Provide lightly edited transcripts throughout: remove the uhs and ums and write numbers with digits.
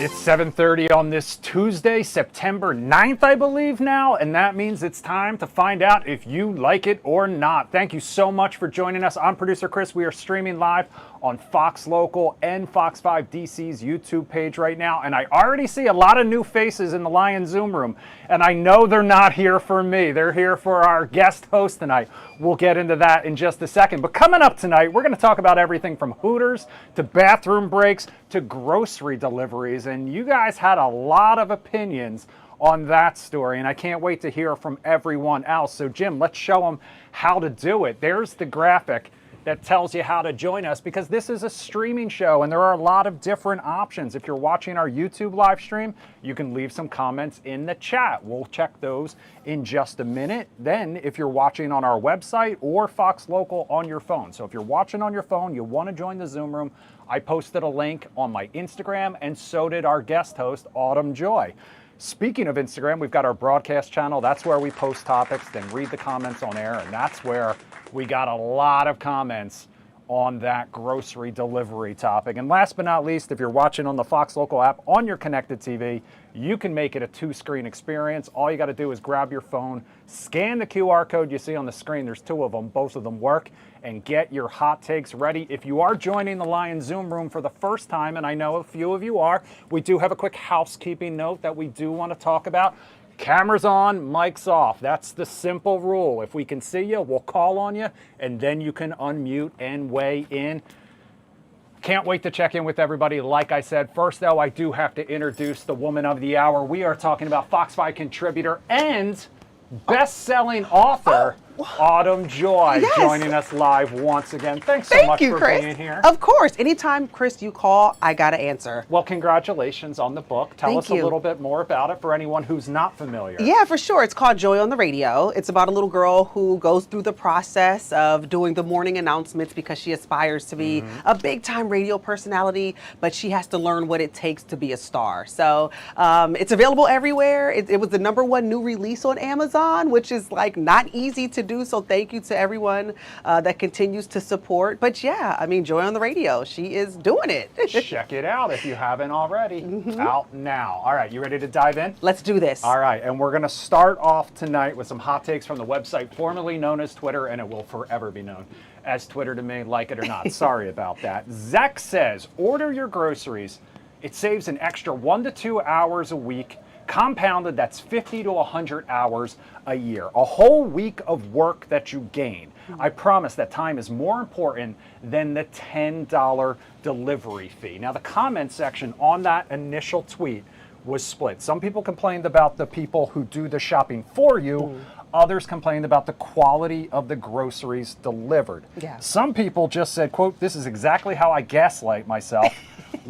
It's 7:30 on this Tuesday, September 9th, I believe now, and that means it's time to find out if you like it or not. Thank you so much for joining us. I'm producer Chris. We are streaming live on Fox Local and Fox 5 DC's YouTube page right now, and I already see a lot of new faces in the Lion Zoom room, and I know they're not here for me. They're here for our guest host tonight. We'll get into that in just a second. But coming up tonight, we're going to talk about everything from Hooters to bathroom breaks to grocery deliveries, and you guys had a lot of opinions on that story, and I can't wait to hear from everyone else. So Jim, let's show them how to do it. There's the graphic that tells you how to join us, because this is a streaming show and there are a lot of different options. If you're watching our YouTube live stream, you can leave some comments in the chat. We'll check those in just a minute. Then if you're watching on our website or Fox Local on your phone. So if you're watching on your phone, you want to join the Zoom room, I posted a link on my Instagram, and so did our guest host, Autumn Joy. Speaking of Instagram, we've got our broadcast channel. That's where we post topics, then read the comments on air, and that's where we got a lot of comments on that grocery delivery topic. And last but not least, if you're watching on the Fox Local app on your connected TV, you can make it a two-screen experience. All you got to do is grab your phone, scan the QR code you see on the screen. There's two of them. Both of them work. And get your hot takes ready. If you are joining the Lion Zoom room for the first time, and I know a few of you are, we do have a quick housekeeping note that we do want to talk about. Cameras on, mics off. That's the simple rule. If we can see you, we'll call on you, and then you can unmute and weigh in. Can't wait to check in with everybody. Like I said, first though, I do have to introduce the woman of the hour. We are talking about Fox 5 contributor and best-selling author, Autumn Joy, joining us live once again. Thanks so much for being here. Of course. Anytime, Chris, you call, I got to answer. Well, congratulations on the book. Tell us a little bit more about it for anyone who's not familiar. Yeah, for sure. It's called Joy on the Radio. It's about a little girl who goes through the process of doing the morning announcements because she aspires to be a big-time radio personality, but she has to learn what it takes to be a star. So it's available everywhere. It was the #1 new release on Amazon, which is like not easy to do. So thank you to everyone that continues to support. But yeah, I mean, Joy on the Radio, she is doing it. Check it out if you haven't already. Out now. All right, you ready to dive in? Let's do this. All right, and we're going to start off tonight with some hot takes from the website formerly known as Twitter, and it will forever be known as Twitter to me, like it or not. Sorry about that. Zach says, order your groceries. It saves an extra 1 to 2 hours a week. Compounded, that's 50 to 100 hours a year. A whole week of work that you gain. I promise that time is more important than the $10 delivery fee. Now, the comment section on that initial tweet was split. Some people complained about the people who do the shopping for you. Others complained about the quality of the groceries delivered. Yeah. Some people just said, quote, "This is exactly how I gaslight myself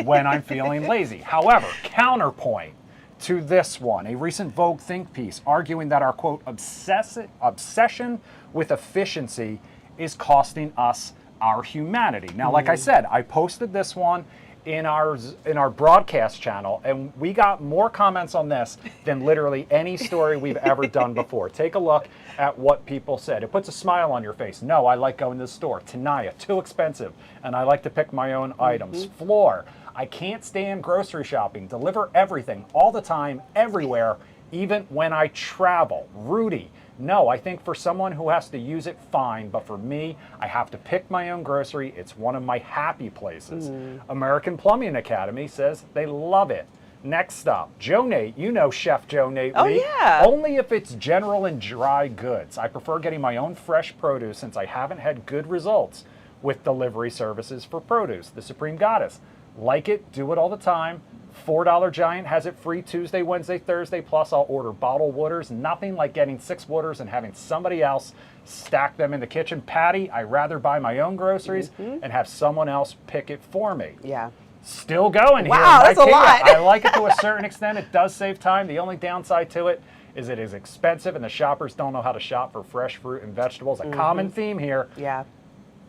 when I'm feeling lazy." However, counterpoint to this one, a recent Vogue think piece arguing that our, quote, obsession with efficiency is costing us our humanity. Now, like I said, I posted this one in our broadcast channel, and we got more comments on this than literally any story we've ever done before. Take a look at what people said. It puts a smile on your face. No, I like going to the store. Tanaya, too expensive, and I like to pick my own items. Floor, I can't stand grocery shopping. Deliver everything, all the time, everywhere, even when I travel. Rudy, no, I think for someone who has to use it, fine. But for me, I have to pick my own grocery. It's one of my happy places. American Plumbing Academy says they love it. Next up, Joe Nate, you know Chef Joe Nate. Oh, yeah. Only if it's general and dry goods. I prefer getting my own fresh produce since I haven't had good results with delivery services for produce. The Supreme Goddess, like it, do it all the time. $4 Giant has it free Tuesday, Wednesday, Thursday, plus I'll order bottled waters. Nothing like getting 6 waters and having somebody else stack them in the kitchen. Patty, I rather buy my own groceries and have someone else pick it for me. Yeah. Still going here. Wow, that's a lot. I like it to a certain extent. It does save time. The only downside to it is it is expensive and the shoppers don't know how to shop for fresh fruit and vegetables. A common theme here. Yeah.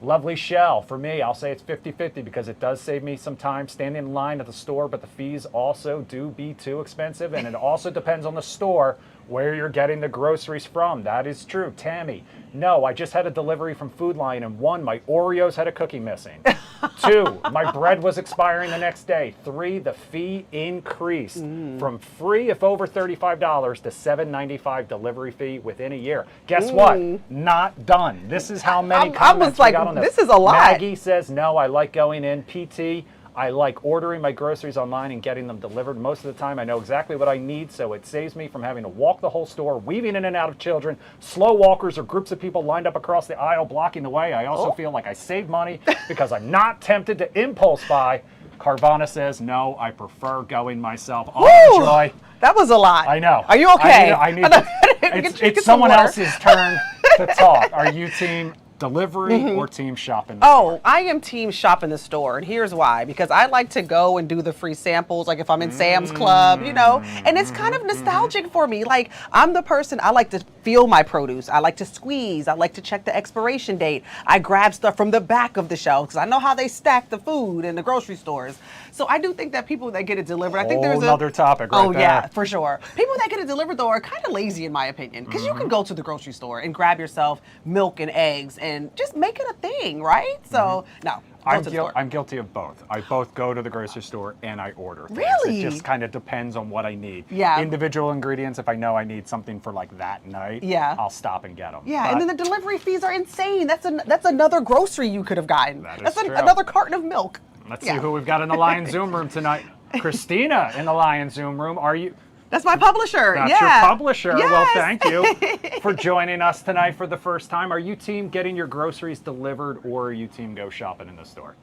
Lovely Shell, for me, I'll say it's 50-50 because it does save me some time standing in line at the store, but the fees also do be too expensive, and it also depends on the store where you're getting the groceries from. That is true. Tammy, no, I just had a delivery from Food Lion, and 1, my Oreos had a cookie missing. 2, my bread was expiring the next day. 3, the fee increased from free if over $35 to $7.95 delivery fee within a year. Guess what? Not done. This is how many comments we got on this. This is a lot. Maggie says, no, I like going in. PT, I like ordering my groceries online and getting them delivered. Most of the time I know exactly what I need, so it saves me from having to walk the whole store, weaving in and out of children, slow walkers, or groups of people lined up across the aisle blocking the way. I also feel like I save money because I'm not tempted to impulse buy. Carvana says, no, I prefer going myself. Oh, Joy. That was a lot. I know. Are you okay? I need it's someone else's turn to talk. Are you team delivery or team shopping? I am team shop in the store, and here's why. Because I like to go and do the free samples, like if I'm in Sam's Club, you know, and it's kind of nostalgic for me. Like, I'm the person, I like to feel my produce. I like to squeeze. I like to check the expiration date. I grab stuff from the back of the shelf because I know how they stack the food in the grocery stores. So I do think that people that get it delivered, I think there's another topic right there. Yeah, for sure. People that get it delivered, though, are kind of lazy in my opinion, because you can go to the grocery store and grab yourself milk and eggs and just make it a thing, right? So, no. I'm guilty of both. I both go to the grocery store and I order things. Really? It just kind of depends on what I need. Yeah. Individual ingredients, if I know I need something for like that night, I'll stop and get them. Yeah, and then the delivery fees are insane. That's another grocery you could have gotten. That's true. Another carton of milk. Let's see who we've got in the Lion Zoom room tonight. Christina in the Lion Zoom room. Are you? That's my publisher. That's your publisher. Yes. Well, thank you for joining us tonight for the first time. Are you team getting your groceries delivered, or are you team go shopping in the store?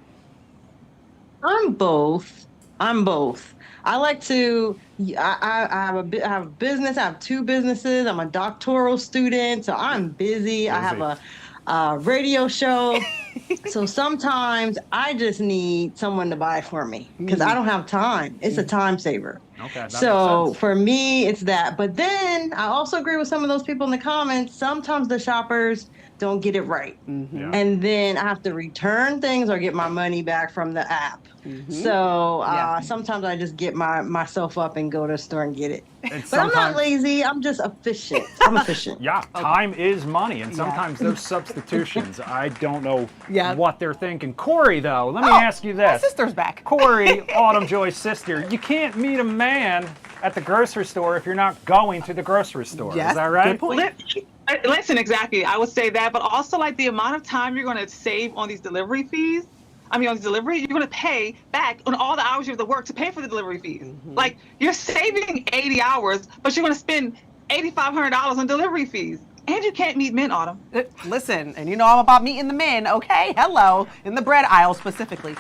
I'm both. I like to. I have a business. I have 2 businesses. I'm a doctoral student, so I'm busy. I have a radio show. So sometimes I just need someone to buy for me because I don't have time. It's a time saver. Okay. So for me, it's that. But then I also agree with some of those people in the comments. Sometimes the shoppers don't get it right. Yeah. And then I have to return things or get my money back from the app. So sometimes I just get myself up and go to the store and get it. But I'm not lazy. I'm just efficient. I'm efficient. Yeah, time is money, and sometimes those substitutions, I don't know what they're thinking. Corey, though, let me ask you this. My sister's back. Corey, Autumn Joy's sister, you can't meet a man at the grocery store if you're not going to the grocery store. Yes, is that right? good point. Listen, exactly. I would say that, but also like the amount of time you're going to save on these delivery fees. On the delivery, you're going to pay back on all the hours you have to work to pay for the delivery fees. Like, you're saving 80 hours, but you're going to spend $8,500 on delivery fees. And you can't meet men, Autumn. Listen, and you know I'm about meeting the men, okay? Hello, in the bread aisle specifically.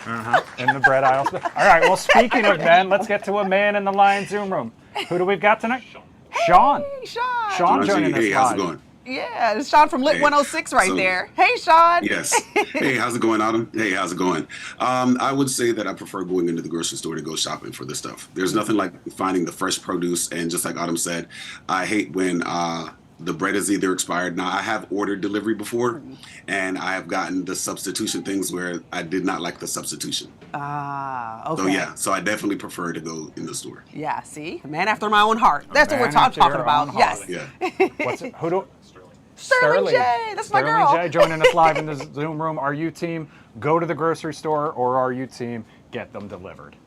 In the bread aisle. All right, well, speaking of men, let's get to a man in the Lion Zoom room. Who do we got tonight? Sean. Hey, Sean. Sean joining us live. Hey, how's it going? Yeah, it's Sean from Lit 106 right there. Hey, Sean. Yes. Hey, how's it going, Autumn? Hey, how's it going? I would say that I prefer going into the grocery store to go shopping for this stuff. There's nothing like finding the fresh produce, and just like Autumn said, I hate when the bread is either expired. Now, I have ordered delivery before, and I have gotten the substitution things where I did not like the substitution. Okay. So I definitely prefer to go in the store. Yeah, see? A man after my own heart. That's what we're talking about. Yes. Yeah. What's it? Who do? Sterling J. That's my girl. Sterling J joining us live in the Zoom room. Are you team go to the grocery store, or are you team get them delivered?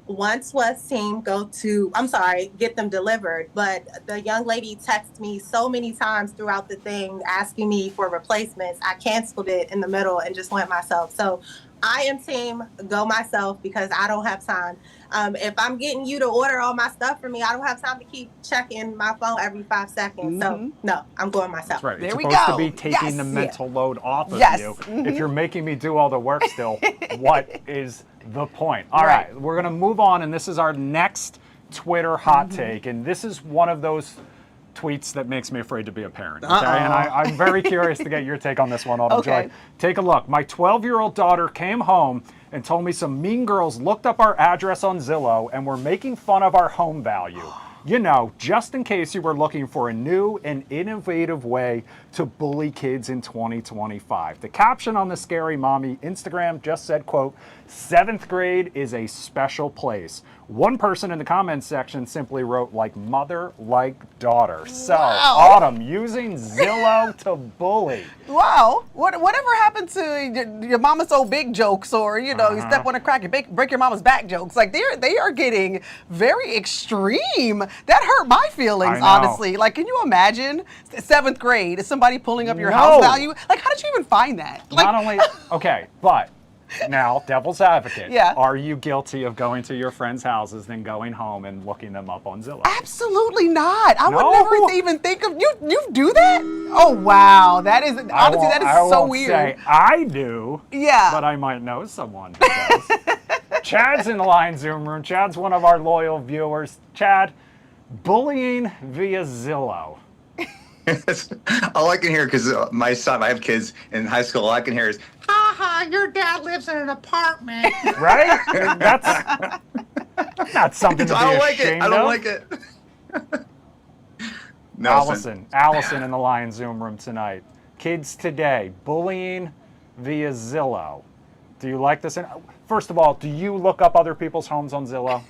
Once was team get them delivered, but the young lady texted me so many times throughout the thing asking me for replacements. I canceled it in the middle and just went myself. So I am team go myself because I don't have time. If I'm getting you to order all my stuff for me, I don't have time to keep checking my phone every 5 seconds. So no, I'm going myself. That's right. There it's we supposed go. to be taking the mental load off of Yes. you. If you're making me do all the work still, what is the point? All right, we're going to move on, and this is our next Twitter hot take, and this is one of those tweets that makes me afraid to be a parent. Okay? And I'm very curious to get your take on this one, Autumn Joy. Take a look. My 12-year-old daughter came home and told me some mean girls looked up our address on Zillow and were making fun of our home value. You know, just in case you were looking for a new and innovative way to bully kids in 2025. The caption on the Scary Mommy Instagram just said, quote, "7th grade is a special place." One person in the comments section simply wrote, "like mother, like daughter." So, Wow. Autumn, using Zillow to bully. Wow. Whatever happened to your mama's so big jokes, or, you know, you step on a crack and break your mama's back jokes? Like, they are getting very extreme. That hurt my feelings, I know. honestly. Like, can you imagine 7th grade? Is somebody pulling up your No. house value? Like, how did you even find that? Like, Not only, okay, but now, devil's advocate. Yeah. Are you guilty of going to your friends' houses, then going home and looking them up on Zillow? absolutely not. I would No. never even think of you. You do that? Oh wow, that is honestly that I is so won't weird. Say I do. Yeah. But I might know someone who does. Chad's in the Lion Zoom room. Chad's one of our loyal viewers. Chad, bullying via Zillow. All I can hear, because my son, I have kids in high school, all I can hear is, "Ha, your dad lives in an apartment." Right? That's not something to be I don't like it. ashamed I don't of. like it. Nelson. Allison in the Lion Zoom room tonight. Kids today, bullying via Zillow. Do you like this? First of all, do you look up other people's homes on Zillow?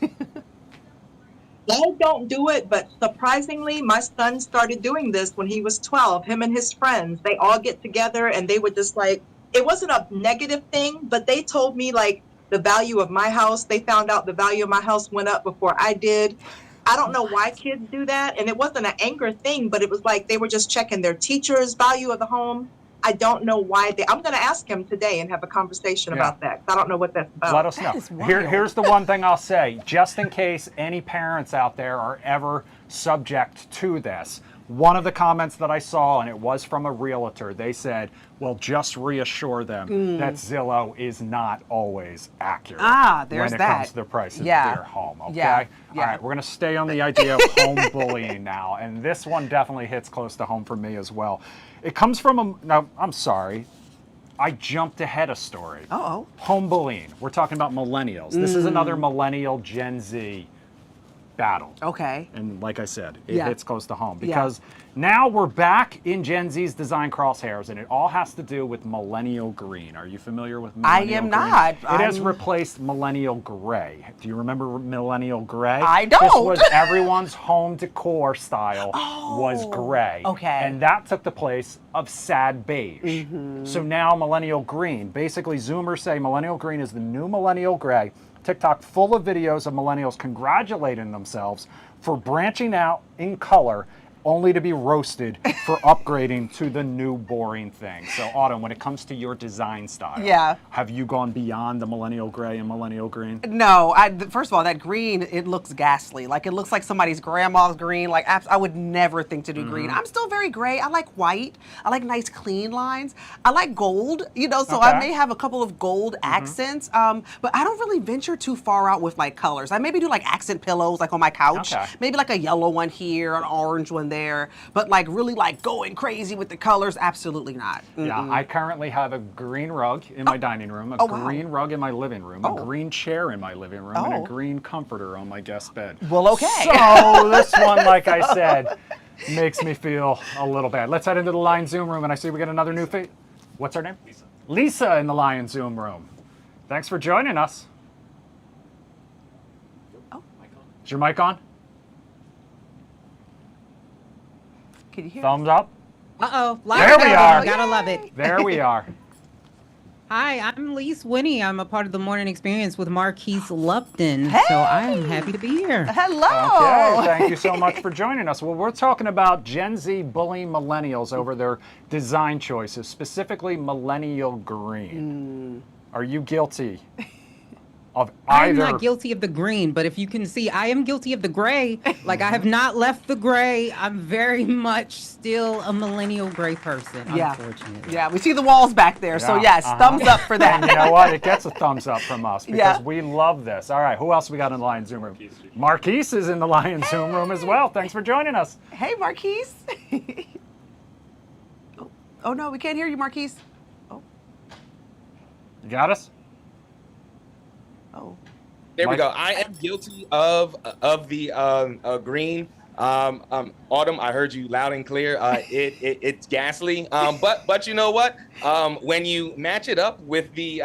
I don't do it, but surprisingly, my son started doing this when he was 12. Him and his friends, they all get together and they would just like, it wasn't a negative thing, but they told me like the value of my house. They found out the value of my house went up before I did. I don't know why kids do that. And it wasn't an anger thing, but it was like they were just checking their teacher's value of the home. I don't know why I'm going to ask him today and have a conversation about that. I don't know what that's about. Let us know. is wild. Here's the one thing I'll say, just in case any parents out there are ever subject to this. One of the comments that I saw, and it was from a realtor, they said, well, just reassure them that Zillow is not always accurate There's when it that. comes to the price of Yeah. their home, okay? Yeah. All right, we're going to stay on the idea of home bullying now, and this one definitely hits close to home for me as well. It comes from now, I'm sorry, I jumped ahead a story. Uh-oh. Home bullying. We're talking about millennials. This is another millennial Gen Z battle. Okay. And like I said, it Yeah. hits close to home because now we're back in Gen Z's design crosshairs, and it all has to do with millennial green. Are you familiar with millennial am green? not. It has replaced millennial gray. Do you remember millennial gray? I This don't. was everyone's home decor style was gray. okay. And that took the place of sad beige. So now millennial green. Basically, Zoomers say millennial green is the new millennial gray. TikTok full of videos of millennials congratulating themselves for branching out in color, only to be roasted for upgrading to the new boring thing. So Autumn, when it comes to your design style, have you gone beyond the millennial gray and millennial green? No, first of all, that green, it looks ghastly. Like, it looks like somebody's grandma's green. Like, I would never think to do green. I'm still very gray. I like white. I like nice, clean lines. I like gold, you know, so I may have a couple of gold accents, but I don't really venture too far out with, like, colors. I maybe do, like, accent pillows, like, on my couch. Maybe, like, a yellow one here, an orange one there. But, like, really, like, going crazy with the colors, absolutely not. Yeah, I currently have a green rug in my dining room, a green rug in my living room, a green chair in my living room, and a green comforter on my guest bed. Well, okay. So this one, like I said, makes me feel a little bad. Let's head into the Lion Zoom room, and I see we get another new face. What's her name? Lisa. Lisa in the Lion Zoom room. Thanks for joining us. Oh. Is your mic on? Can you hear? Thumbs up. Uh-oh. There we are. Gotta love it. There we are. Hi, I'm Lise Winnie. I'm a part of the Morning Experience with Marquise Lupton. So I am happy to be here. Hello. Okay, thank you so much for joining us. Well, we're talking about Gen Z bullying millennials over their design choices, specifically millennial green. Are you guilty of I'm either? not guilty of the green, but if you can see, I am guilty of the gray. Like, I have not left the gray. I'm very much still a millennial gray person, unfortunately. Yeah, we see the walls back there. So, yes, thumbs up for that. And you know what? It gets a thumbs up from us because we love this. All right, who else we got in the Lion Zoom room? Marquise is in the Lion Zoom room as well. Thanks for joining us. Hey, Marquise. Oh, no, we can't hear you, Marquise. You got us? Oh. There we Mike? go. I am guilty of the green. Autumn, I heard you loud and clear. It's ghastly. But you know what? When you match it up with the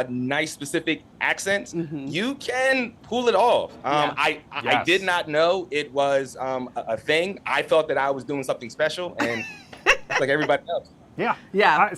nice specific accents, you can pull it off. I Yes. did not know it was a thing. I thought that I was doing something special, and it's like everybody else. Yeah. Yeah.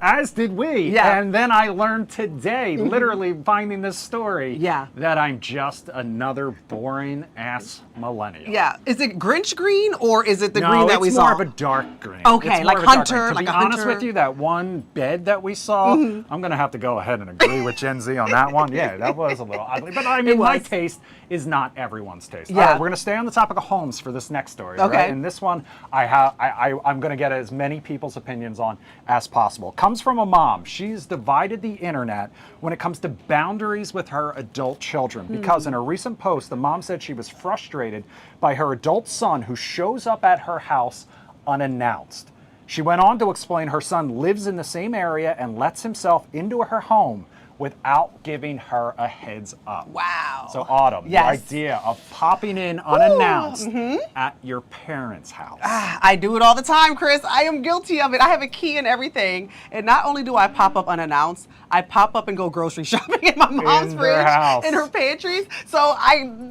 As did we. Yeah. And then I learned today, literally finding this story, Yeah. that I'm just another boring ass millennial. Yeah. Is it Grinch green or is it the No, green that we it's saw? more of a dark green. Okay, It's like more of a dark Hunter, green. like to a be honest Hunter. with you, that one bed that we saw, I'm going to have to go ahead and agree with Gen Z on that one. Yeah, that was a little ugly. But I mean, my taste is not everyone's taste. Yeah. All right, we're going to stay on the topic of homes for this next story. Okay. Right? And this one, I'm going to get as many people's opinions on as possible. Comes from a mom. She's divided the internet when it comes to boundaries with her adult children, because in a recent post, the mom said she was frustrated by her adult son who shows up at her house unannounced. She went on to explain her son lives in the same area and lets himself into her home without giving her a heads up. Wow. So Autumn, Yes. the idea of popping in unannounced at your parents' house. I do it all the time, Chris. I am guilty of it. I have a key and everything. And not only do I pop up unannounced, I pop up and go grocery shopping in my mom's In their fridge, house. in her pantries. So I'm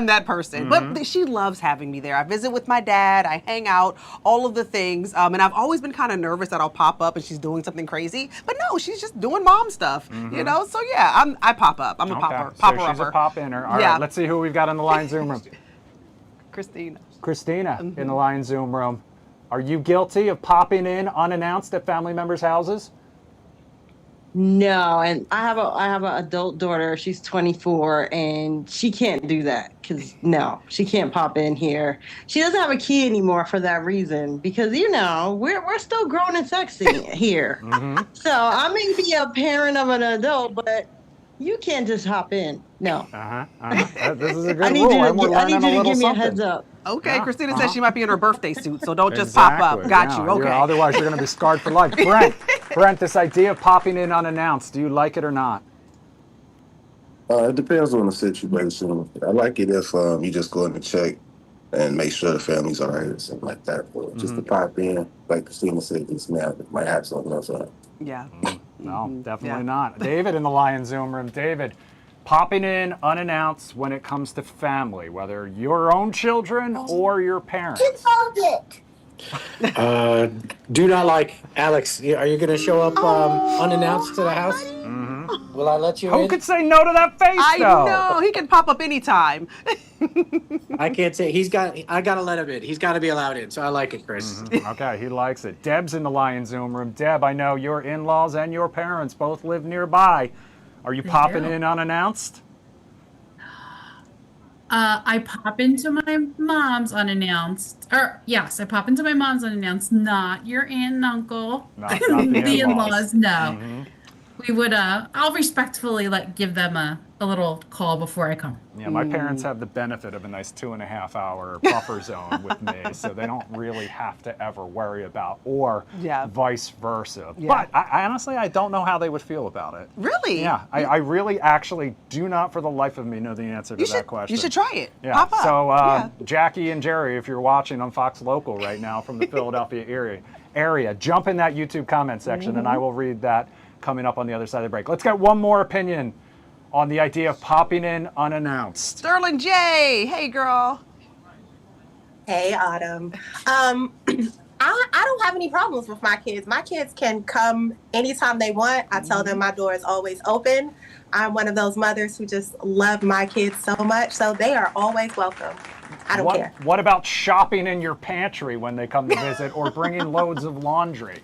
that person. But she loves having me there. I visit with my dad. I hang out, all of the things. And I've always been kind of nervous that I'll pop up and she's doing something crazy. But no, she's just doing mom stuff. You know? So yeah, I pop up. I'm a popper. So Popper she's a upper. pop-inner. All Yeah. right, let's see who we've got in the Lion Zoom room. Christina. Christina in the Lion Zoom room. Are you guilty of popping in unannounced at family members' houses? No, and I have an adult daughter. She's 24, and she can't do that because no, she can't pop in here. She doesn't have a key anymore for that reason because we're still grown and sexy here. So I may be a parent of an adult, but you can't just hop in. No. This is a good I need rule. you and we're to, I learning need a you to little give me a something. heads up. Okay, Yeah, Christina says she might be in her birthday suit, so don't just pop up. Exactly, Got yeah. you. Okay. Otherwise, you're going to be scarred for life. Brent, this idea of popping in unannounced, do you like it or not? It depends on the situation. I like it if you just go in and check and make sure the family's all right or something like that. But just to pop in, like Christina said, just now, it might have something else on. Yeah. No, definitely not. David in the Lion Zoom room. David, popping in unannounced when it comes to family, whether your own children or your parents. Do not like Alex. Are you going to show up unannounced to the house? Will I let you in? Who could say no to that face, I though? know. He can pop up anytime. I can't say. I got to let him in. He's got to be allowed in. So I like it, Chris. Okay, he likes it. Deb's in the Lion Zoom room. Deb, I know your in-laws and your parents both live nearby. Are you popping in unannounced? I pop into my mom's unannounced. Yes, I pop into my mom's unannounced, not your aunt and uncle. Not the The in-laws. in-laws, no. We would, I'll respectfully give them a little call before I come. Yeah, my parents have the benefit of a nice 2.5 hour buffer zone with me, so they don't really have to ever worry about, or vice versa. Yeah. But I honestly, I don't know how they would feel about it. Really? Yeah, I really actually do not for the life of me know the answer to that question. You should try it. Yeah. Pop up. So Jackie and Jerry, if you're watching on Fox Local right now from the Philadelphia area, jump in that YouTube comment section and I will read that coming up on the other side of the break. Let's get one more opinion on the idea of popping in unannounced. Sterling J. Hey, girl. Hey, Autumn. I don't have any problems with my kids. My kids can come anytime they want. I tell them my door is always open. I'm one of those mothers who just love my kids so much, so they are always welcome. I don't care. What about shopping in your pantry when they come to visit, or bringing loads of laundry?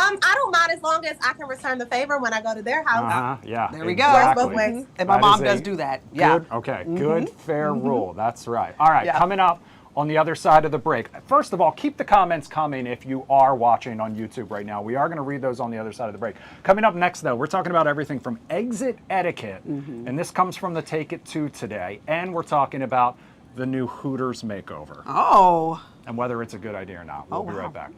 I don't mind as long as I can return the favor when I go to their house. Yeah. There we go. exactly. Both ways. And my That mom is does a do that. Yeah. Good, okay, good, fair rule. That's right. All right, coming up on the other side of the break. First of all, keep the comments coming if you are watching on YouTube right now. We are going to read those on the other side of the break. Coming up next, though, we're talking about everything from exit etiquette, and this comes from the Take It 2 today, and we're talking about the new Hooters makeover. Oh. And whether it's a good idea or not. We'll be right back.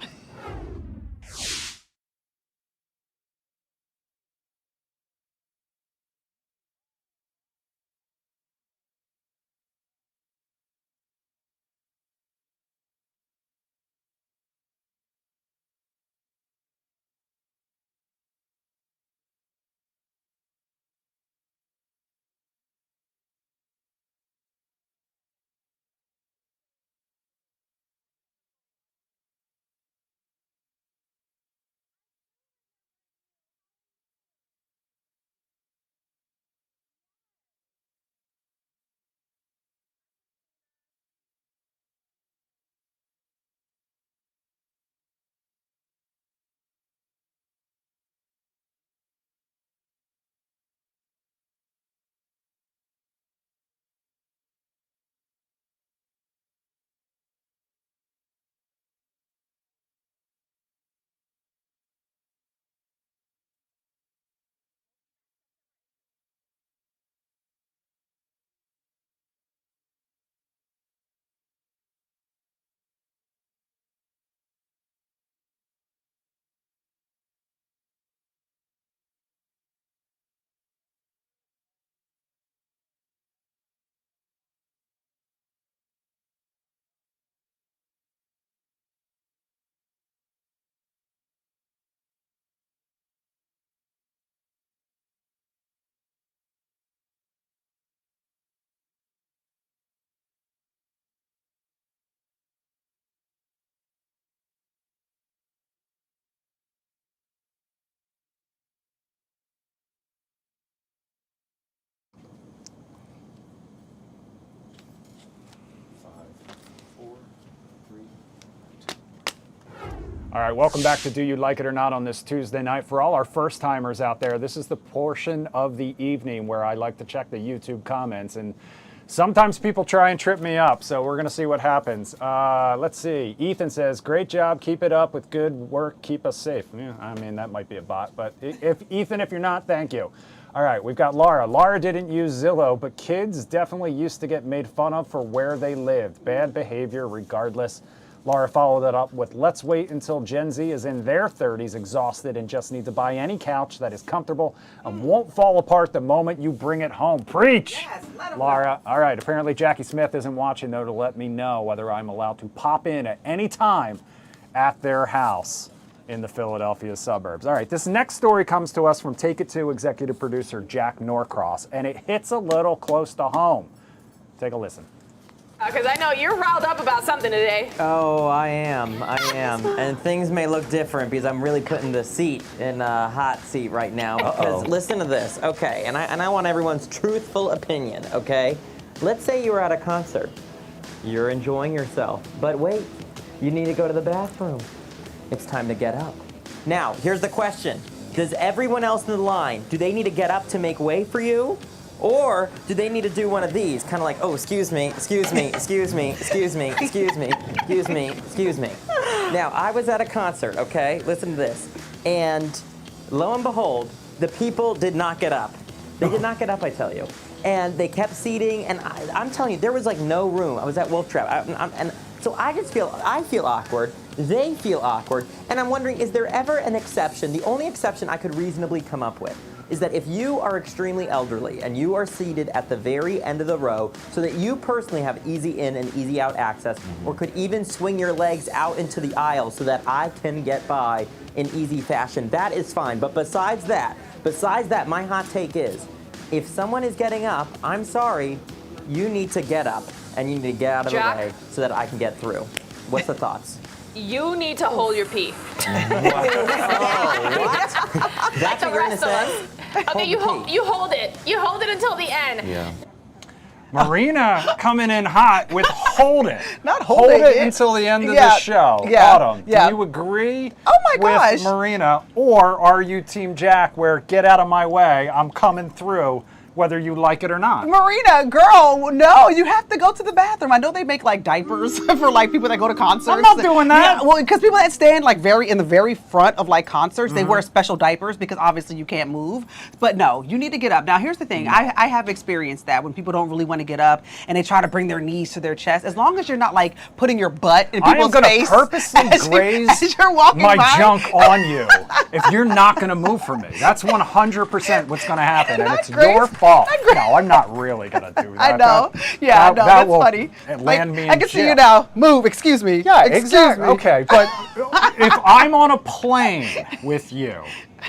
All right, welcome back to Do You Like It or Not on this Tuesday night. For all our first timers out there, this is the portion of the evening where I like to check the YouTube comments, and sometimes people try and trip me up, so we're gonna see what happens. Let's see, Ethan says, great job, keep it up with good work, keep us safe. Yeah, I mean, that might be a bot, but if Ethan, if you're not, thank you. All right, we've got Laura. Laura didn't use Zillow, but kids definitely used to get made fun of for where they lived. Bad behavior regardless. Laura followed that up with, let's wait until Gen Z is in their 30s, exhausted, and just need to buy any couch that is comfortable and won't fall apart the moment you bring it home. Preach, yes, Laura. All right, apparently Jackie Smith isn't watching, though, to let me know whether I'm allowed to pop in at any time at their house in the Philadelphia suburbs. All right, this next story comes to us from Take It To executive producer Jack Norcross, and it hits a little close to home. Take a listen. Because I know you're riled up about something today. Oh, I am. And things may look different because I'm really putting the seat in a hot seat right now. Because listen to this, okay? And I want everyone's truthful opinion, okay? Let's say you're at a concert. You're enjoying yourself. But wait, you need to go to the bathroom. It's time to get up. Now, here's the question. Does everyone else in the line, do they need to get up to make way for you? Or do they need to do one of these? Kind of like, oh, excuse me, excuse me, excuse me, excuse me, excuse me, excuse me, excuse me. Now, I was at a concert, okay? Listen to this. And lo and behold, the people did not get up. They did not get up, I tell you. And they kept seating, and I'm telling you, there was like no room. I was at Wolf Trap, and so I feel awkward. They feel awkward. And I'm wondering, is there ever an exception? The only exception I could reasonably come up with is that if you are extremely elderly and you are seated at the very end of the row so that you personally have easy in and easy out access, or could even swing your legs out into the aisle so that I can get by in easy fashion, that is fine. But besides that, my hot take is, if someone is getting up, I'm sorry, you need to get up and you need to get out of Jack? the way so that I can get through. What's the thoughts? You need to hold your pee. What? That's Like the what you're gonna rest of say? us. Okay, you hold it. You hold it until the end. Yeah. Marina coming in hot with hold it. Not holding it. Until the end of the show. Yeah, Autumn, yeah. do you agree my gosh. with Marina, or are you Team Jack where get out of my way, I'm coming through, whether you like it or not? Marina, girl, no, you have to go to the bathroom. I know they make like diapers for like people that go to concerts. I'm not doing that. Yeah, well, because people that stand like in the very front of like concerts, they wear special diapers because obviously you can't move. But no, you need to get up. Now, here's the thing. I have experienced that when people don't really want to get up and they try to bring their knees to their chest. As long as you're not like putting your butt in people's face. I am going to purposely graze as you're walking my by. junk on you if you're not going to move for me. That's 100% what's going to happen, and it's your fault. No, I'm not really going to do that. I know. That's funny. Land me in I can see jail. you now. Move. Excuse me. Yeah, Excuse exactly. me. Okay, but if I'm on a plane with you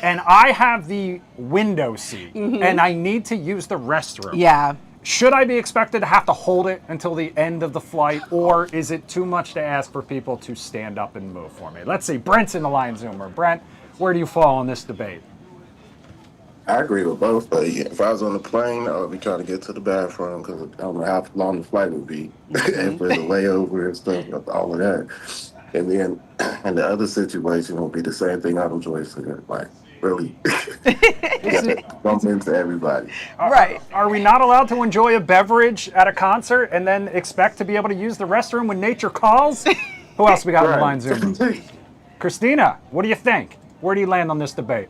and I have the window seat and I need to use the restroom, should I be expected to have to hold it until the end of the flight, or is it too much to ask for people to stand up and move for me? Let's see. Brent's in the line Zoomer. Brent, where do you fall on this debate? I agree with both, but if I was on the plane, I would be trying to get to the bathroom because I don't know how long the flight would be, and for the layover and stuff, all of that. And then, in the other situation would be the same thing I'd enjoy saying, like, really, bump into everybody. Right. Are we not allowed to enjoy a beverage at a concert and then expect to be able to use the restroom when nature calls? Who else we got in the line, Zoomer? Christina, what do you think? Where do you land on this debate?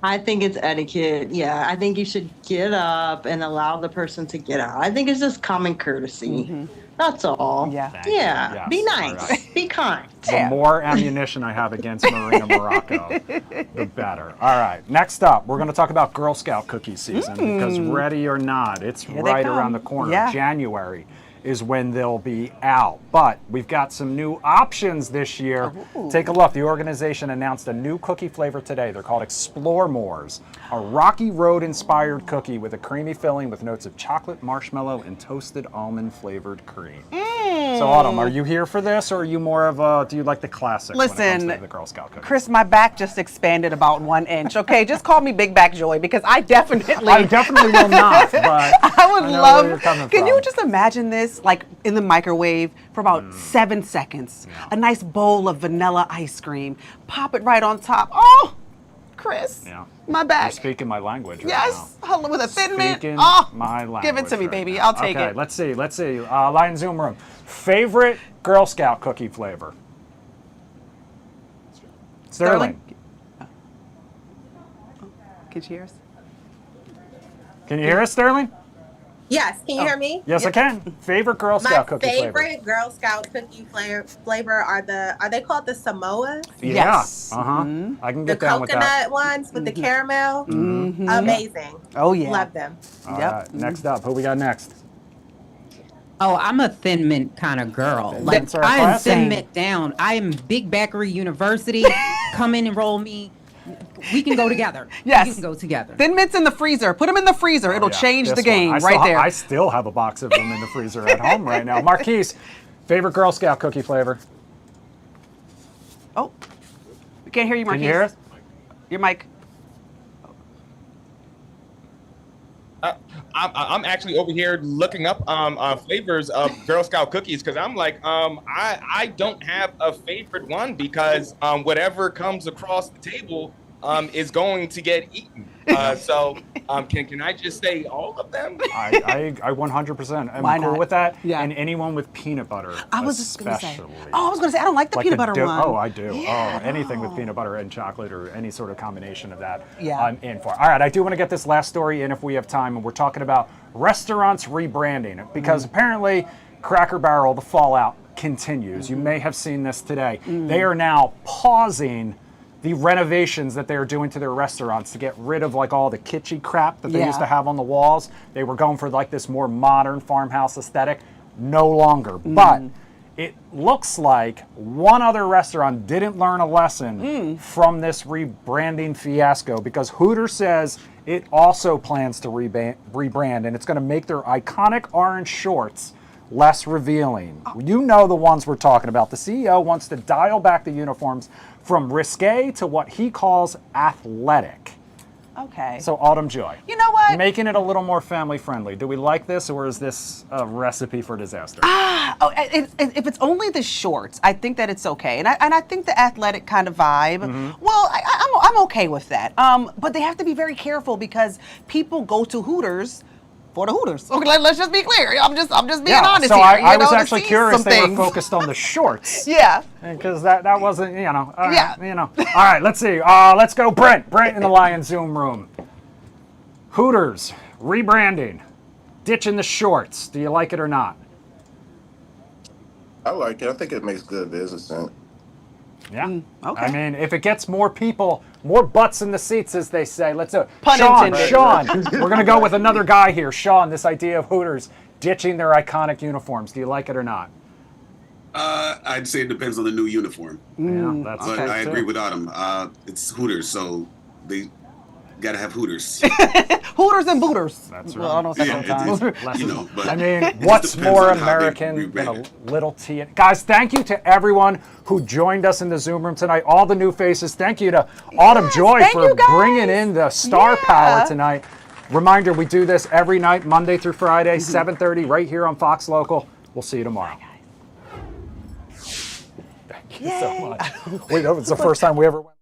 I think it's etiquette. Yeah, I think you should get up and allow the person to get out. I think it's just common courtesy. That's all. Yeah. Yeah. Be nice. Right. Be kind. The more ammunition I have against Marina Morocco, the better. All right. Next up, we're going to talk about Girl Scout cookie season because ready or not, it's right around the corner. Yeah. January is when they'll be out. But we've got some new options this year. Ooh. Take a look. The organization announced a new cookie flavor today. They're called Explore Mores, a Rocky Road inspired cookie with a creamy filling with notes of chocolate, marshmallow, and toasted almond flavored cream. So Autumn, are you here for this, or are you more of a, do you like the classic when it comes to the Girl Scout cookies? Chris, my back just expanded about 1 inch. Okay, just call me Big Back Joy because I definitely will not, but I would I know love. where you're coming Can from. you just imagine this like in the microwave for about 7 seconds? A nice bowl of vanilla ice cream. Pop it right on top. Oh, Chris. Yeah. My back. You're speaking my language right Yes, hello with a thin mint. Speaking Oh, my language. give it to me, right baby. now. I'll take okay, it. let's see. Lion Zoom Room. Favorite Girl Scout cookie flavor? Sterling. Can you hear us? Can you hear us, Sterling? Yes, can you hear me? Yes, I can. Favorite Girl My Scout cookie favorite flavor? Girl Scout cookie flavor are they called the Samoas? Yeah. Yes. I can The get down with that. coconut ones with the caramel. Amazing. Oh yeah. Love them. All right, next up, who we got next? Oh, I'm a thin mint kind of girl. Thin Like mints are a I am classic. thin mint down. I am Big Backery University. Come in and roll me. We can go together. Yes. We can go together. Thin mints in the freezer. Put them in the freezer. It'll Yeah, change this the game one. right there. I still have a box of them in the freezer at home right now. Marquise, favorite Girl Scout cookie flavor? Oh, we can't hear you, Marquise. Can you hear us? Your mic. I'm actually over here looking up flavors of Girl Scout cookies because I'm like, I don't have a favorite one because whatever comes across the table is going to get eaten. So can I just say all of them? I 100% am Why cool not? with that. Yeah. And anyone with peanut butter. I was just gonna say. especially. Oh, I was gonna say I don't like the peanut butter one. Oh, I do. Yeah, Anything with peanut butter and chocolate or any sort of combination of that, Yeah. I'm in for. All right, I do want to get this last story in if we have time, and we're talking about restaurants rebranding because apparently Cracker Barrel, the fallout continues. You may have seen this today. They are now pausing the renovations that they are doing to their restaurants to get rid of like all the kitschy crap that they used to have on the walls. They were going for like this more modern farmhouse aesthetic. No longer. But it looks like one other restaurant didn't learn a lesson from this rebranding fiasco because Hooters says it also plans to rebrand and it's going to make their iconic orange shorts less revealing. You know the ones we're talking about. The CEO wants to dial back the uniforms from risque to what he calls athletic. Okay. So Autumn Joy. You know what? Making it a little more family friendly. Do we like this or is this a recipe for disaster? If it's only the shorts, I think that it's okay, and I think the athletic kind of vibe. Well, I'm okay with that. But they have to be very careful because people go to Hooters for the Hooters. Okay, let's just be clear. I'm just being honest so here. I was to actually see curious some they things. were focused on the shorts. Yeah. Because that wasn't, Yeah. All right, let's see. Let's go, Brent. Brent in the Lion Zoom room. Hooters, rebranding, ditching the shorts. Do you like it or not? I like it. I think it makes good business sense. Yeah. Okay. I mean, if it gets more people, more butts in the seats, as they say, let's do it. Pun intended. Sean, we're going to go with another guy here. Sean, this idea of Hooters ditching their iconic uniforms. Do you like it or not? I'd say it depends on the new uniform. Yeah, that's But true, I too. agree with Autumn. It's Hooters, so they gotta have Hooters. Hooters and booters. That's Well, I don't know if that's Yeah, sometimes. but I mean, it just what's depends more on how they American than rebrand a it. little tea? Guys, thank you to everyone who joined us in the Zoom room tonight. All the new faces. Thank you to Autumn Joy thank for you, guys. bringing in the star power tonight. Reminder, we do this every night, Monday through Friday, 7:30, right here on Fox Local. We'll see you tomorrow. Thank you so much. Wait, that was the first time we ever went.